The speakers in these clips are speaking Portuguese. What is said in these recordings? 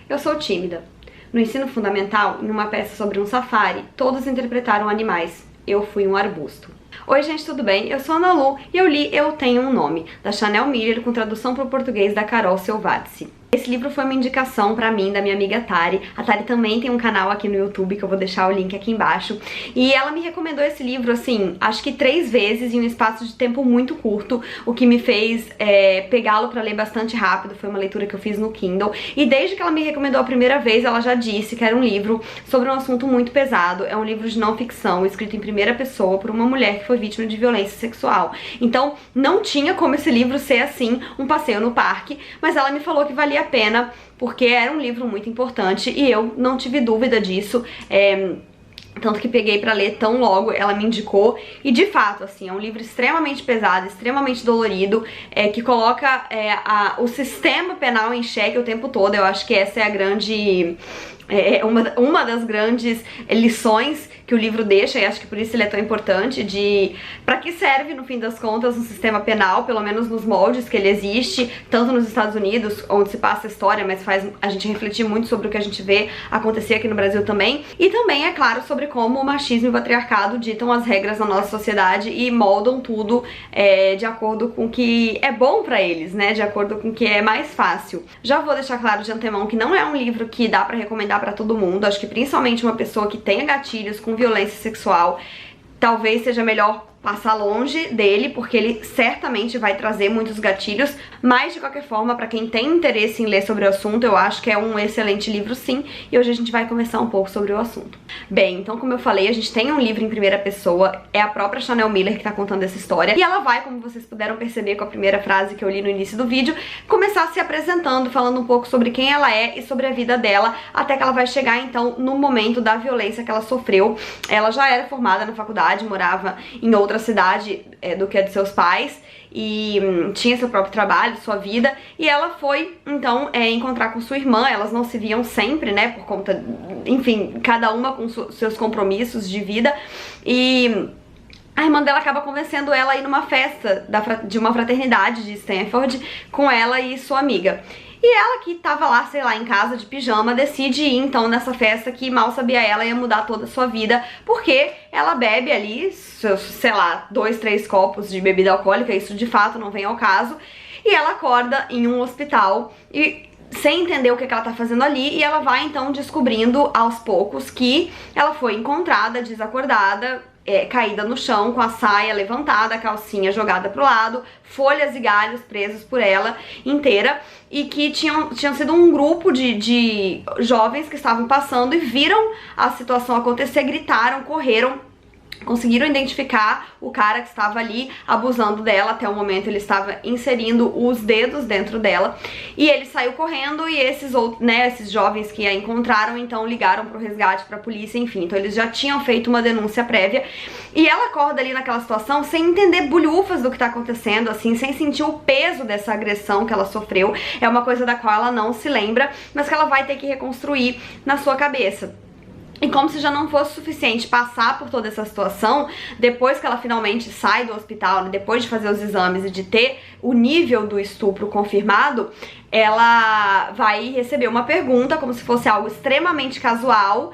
Eu sou tímida. No ensino fundamental, em uma peça sobre um safari, todos interpretaram animais. Eu fui um arbusto. Oi gente, tudo bem? Eu sou a Ana Lu e eu li Eu Tenho um Nome, da Chanel Miller, com tradução para o português da Carol Selvatici. Esse livro foi uma indicação pra mim, da minha amiga Tari. A Tari também tem um canal aqui no YouTube, que eu vou deixar o link aqui embaixo. E ela me recomendou esse livro, assim, acho que 3 vezes em um espaço de tempo muito curto, o que me fez pegá-lo pra ler bastante rápido. Foi uma leitura que eu fiz no Kindle. E desde que ela me recomendou a primeira vez, ela já disse que era um livro sobre um assunto muito pesado. É um livro de não ficção, escrito em primeira pessoa por uma mulher que foi vítima de violência sexual. Então, não tinha como esse livro ser, assim, um passeio no parque, mas ela me falou que valia a pena, porque era um livro muito importante e eu não tive dúvida disso, tanto que peguei pra ler tão logo ela me indicou. E de fato, assim, é um livro extremamente pesado, extremamente dolorido, que coloca o sistema penal em xeque o tempo todo. Eu acho que essa é a grande... uma das grandes lições que o livro deixa, e acho que por isso ele é tão importante, de pra que serve, no fim das contas, um sistema penal, pelo menos nos moldes que ele existe, tanto nos Estados Unidos, onde se passa a história, mas faz a gente refletir muito sobre o que a gente vê acontecer aqui no Brasil também, e também, é claro, sobre como o machismo e o patriarcado ditam as regras na nossa sociedade e moldam tudo de acordo com o que é bom pra eles, né, de acordo com o que é mais fácil. Já vou deixar claro de antemão que não é um livro que dá pra recomendar pra todo mundo. Acho que principalmente uma pessoa que tenha gatilhos com violência sexual, talvez seja melhor passar longe dele, porque ele certamente vai trazer muitos gatilhos, mas de qualquer forma, pra quem tem interesse em ler sobre o assunto, eu acho que é um excelente livro sim, e hoje a gente vai conversar um pouco sobre o assunto. Bem, então como eu falei, a gente tem um livro em primeira pessoa, é a própria Chanel Miller que tá contando essa história, e ela vai, como vocês puderam perceber com a primeira frase que eu li no início do vídeo, começar se apresentando, falando um pouco sobre quem ela é e sobre a vida dela, até que ela vai chegar então no momento da violência que ela sofreu. Ela já era formada na faculdade, morava em outra cidade do que a de seus pais, e tinha seu próprio trabalho, sua vida, e ela foi, então, encontrar com sua irmã. Elas não se viam sempre, né, por conta, enfim, cada uma com seus compromissos de vida, e a irmã dela acaba convencendo ela a ir numa festa de uma fraternidade de Stanford com ela e sua amiga. E ela, que tava lá, sei lá, em casa de pijama, decide ir então nessa festa que mal sabia ela ia mudar toda a sua vida, porque ela bebe ali seus, sei lá, 2, 3 copos de bebida alcoólica, isso de fato não vem ao caso, e ela acorda em um hospital e sem entender o que ela tá fazendo ali, e ela vai então descobrindo aos poucos que ela foi encontrada desacordada, caída no chão, com a saia levantada, a calcinha jogada pro lado, folhas e galhos presos por ela inteira, e que tinham sido um grupo de jovens que estavam passando e viram a situação acontecer, gritaram, correram, conseguiram identificar o cara que estava ali abusando dela. Até o momento ele estava inserindo os dedos dentro dela, e ele saiu correndo, e esses outros, né, esses jovens que a encontraram então ligaram pro resgate, pra polícia, enfim, então eles já tinham feito uma denúncia prévia, e ela acorda ali naquela situação sem entender bulhufas do que tá acontecendo, assim, sem sentir o peso dessa agressão que ela sofreu. É uma coisa da qual ela não se lembra, mas que ela vai ter que reconstruir na sua cabeça. E como se já não fosse suficiente passar por toda essa situação, depois que ela finalmente sai do hospital, né, depois de fazer os exames e de ter o nível do estupro confirmado, ela vai receber uma pergunta, como se fosse algo extremamente casual,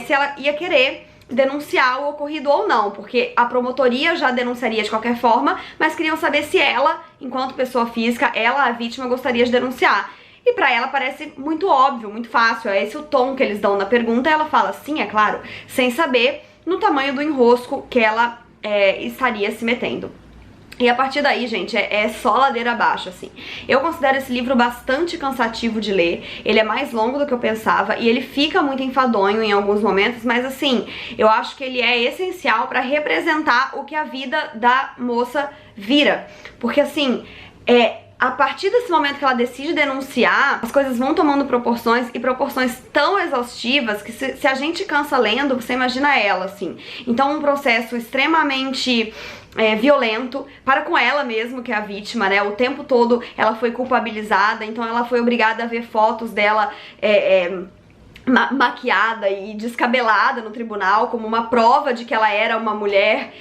se ela ia querer denunciar o ocorrido ou não, porque a promotoria já denunciaria de qualquer forma, mas queriam saber se ela, enquanto pessoa física, ela, a vítima, gostaria de denunciar. E pra ela parece muito óbvio, muito fácil, é esse o tom que eles dão na pergunta, e ela fala sim, é claro, sem saber no tamanho do enrosco que ela estaria se metendo. E a partir daí, gente, é só ladeira abaixo, assim. Eu considero esse livro bastante cansativo de ler, ele é mais longo do que eu pensava, e ele fica muito enfadonho em alguns momentos, mas assim, eu acho que ele é essencial pra representar o que a vida da moça vira. Porque assim, a partir desse momento que ela decide denunciar, as coisas vão tomando proporções, e proporções tão exaustivas que se a gente cansa lendo, você imagina ela, assim. Então um processo extremamente violento para com ela mesmo, que é a vítima, né? O tempo todo ela foi culpabilizada, então ela foi obrigada a ver fotos dela maquiada e descabelada no tribunal como uma prova de que ela era uma mulher,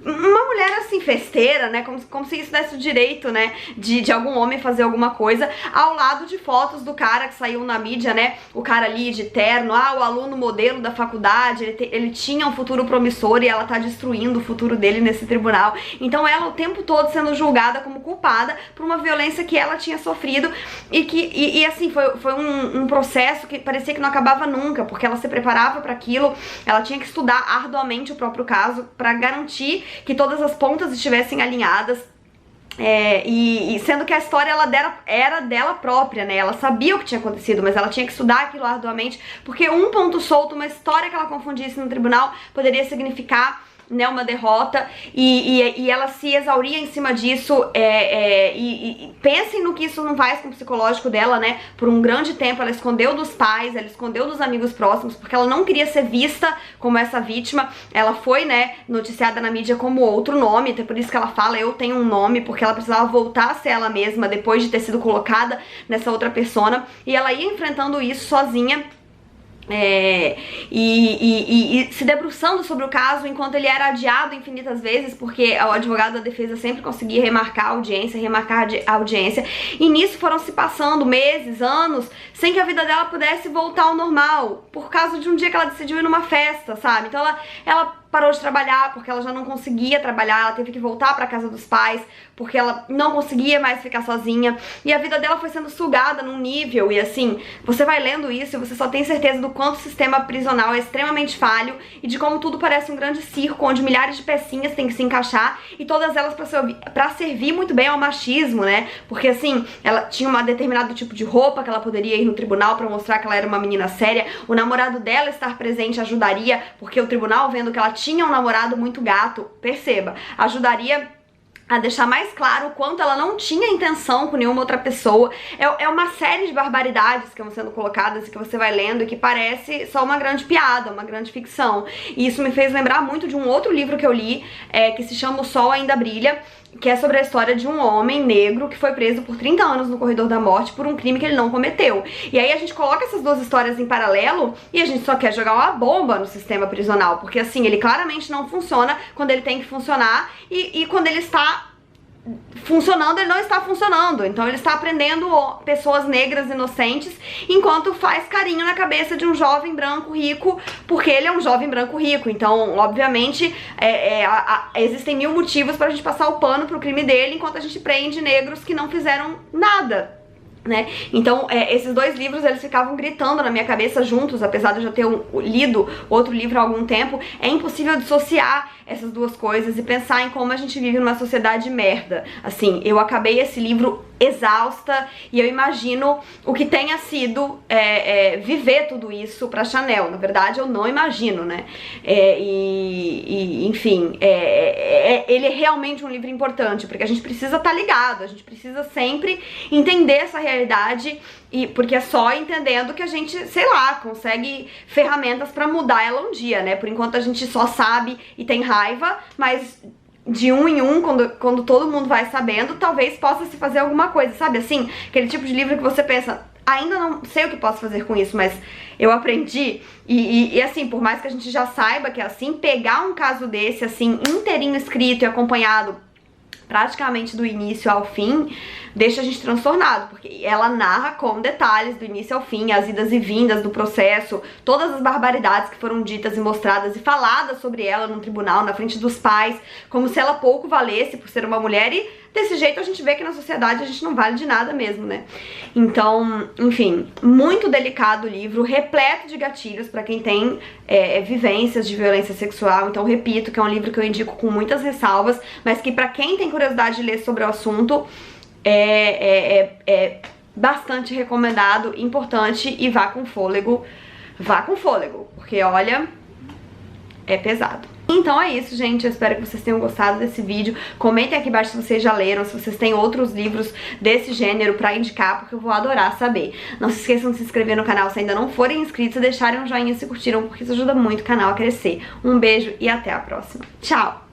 uma mulher assim, festeira, né, como se isso desse o direito, né, de algum homem fazer alguma coisa, ao lado de fotos do cara que saiu na mídia, né, o cara ali de terno, o aluno modelo da faculdade, ele tinha um futuro promissor e ela tá destruindo o futuro dele nesse tribunal. Então ela o tempo todo sendo julgada como culpada por uma violência que ela tinha sofrido e assim, foi um processo que parecia que não acabava nunca, porque ela se preparava para aquilo, ela tinha que estudar arduamente o próprio caso para garantir que todas as pontas estivessem alinhadas. E sendo que a história era dela própria, né? Ela sabia o que tinha acontecido, mas ela tinha que estudar aquilo arduamente, porque um ponto solto, uma história que ela confundisse no tribunal poderia significar, né, uma derrota, e ela se exauria em cima disso, e pensem no que isso não faz com o psicológico dela, né? Por um grande tempo ela escondeu dos pais, ela escondeu dos amigos próximos, porque ela não queria ser vista como essa vítima. Ela foi, né, noticiada na mídia como outro nome, até por isso que ela fala, eu tenho um nome, porque ela precisava voltar a ser ela mesma depois de ter sido colocada nessa outra persona, e ela ia enfrentando isso sozinha. E se debruçando sobre o caso enquanto ele era adiado infinitas vezes, porque o advogado da defesa sempre conseguia remarcar a audiência, e nisso foram se passando meses, anos, sem que a vida dela pudesse voltar ao normal, por causa de um dia que ela decidiu ir numa festa, sabe? Então ela parou de trabalhar porque ela já não conseguia trabalhar, ela teve que voltar pra casa dos pais porque ela não conseguia mais ficar sozinha, e a vida dela foi sendo sugada num nível, e assim, você vai lendo isso e você só tem certeza do quanto o sistema prisional é extremamente falho e de como tudo parece um grande circo onde milhares de pecinhas têm que se encaixar, e todas elas pra servir muito bem ao machismo, né? Porque assim, ela tinha um determinado tipo de roupa que ela poderia ir no tribunal pra mostrar que ela era uma menina séria, o namorado dela estar presente ajudaria, porque o tribunal, vendo que ela tinha um namorado muito gato, perceba, ajudaria a deixar mais claro o quanto ela não tinha intenção com nenhuma outra pessoa. É uma série de barbaridades que vão sendo colocadas e que você vai lendo e que parece só uma grande piada, uma grande ficção. E isso me fez lembrar muito de um outro livro que eu li, que se chama O Sol Ainda Brilha, que é sobre a história de um homem negro que foi preso por 30 anos no corredor da morte por um crime que ele não cometeu. E aí a gente coloca essas duas histórias em paralelo e a gente só quer jogar uma bomba no sistema prisional, porque assim, ele claramente não funciona quando ele tem que funcionar, e quando ele está funcionando, ele não está funcionando. Então ele está prendendo pessoas negras inocentes enquanto faz carinho na cabeça de um jovem branco rico, porque ele é um jovem branco rico. Então, obviamente, existem mil motivos pra gente passar o pano pro crime dele, enquanto a gente prende negros que não fizeram nada, né? Então, esses dois livros, eles ficavam gritando na minha cabeça juntos, apesar de eu já ter lido outro livro há algum tempo. É impossível dissociar essas duas coisas e pensar em como a gente vive numa sociedade merda. Assim, eu acabei esse livro exausta e eu imagino o que tenha sido viver tudo isso pra Chanel. Na verdade, eu não imagino, né? Enfim, ele é realmente um livro importante, porque a gente precisa estar ligado, a gente precisa sempre entender essa realidade, porque é só entendendo que a gente, sei lá, consegue ferramentas pra mudar ela um dia, né? Por enquanto a gente só sabe e tem raiva, mas de um em um, quando todo mundo vai sabendo, talvez possa se fazer alguma coisa, sabe? Assim, aquele tipo de livro que você pensa, ainda não sei o que posso fazer com isso, mas eu aprendi. E assim, por mais que a gente já saiba que é assim, pegar um caso desse, assim, inteirinho escrito e acompanhado praticamente do início ao fim, deixa a gente transtornado, porque ela narra com detalhes do início ao fim, as idas e vindas do processo, todas as barbaridades que foram ditas e mostradas e faladas sobre ela no tribunal, na frente dos pais, como se ela pouco valesse por ser uma mulher, e desse jeito a gente vê que na sociedade a gente não vale de nada mesmo, né? Então, enfim, muito delicado o livro, repleto de gatilhos pra quem tem vivências de violência sexual. Então, repito, que é um livro que eu indico com muitas ressalvas, mas que pra quem tem curiosidade de ler sobre o assunto, é bastante recomendado, importante, e vá com fôlego, porque olha, é pesado. Então é isso, gente, eu espero que vocês tenham gostado desse vídeo. Comentem aqui embaixo se vocês já leram, se vocês têm outros livros desse gênero pra indicar, porque eu vou adorar saber. Não se esqueçam de se inscrever no canal se ainda não forem inscritos e deixarem um joinha se curtiram, porque isso ajuda muito o canal a crescer. Um beijo e até a próxima. Tchau!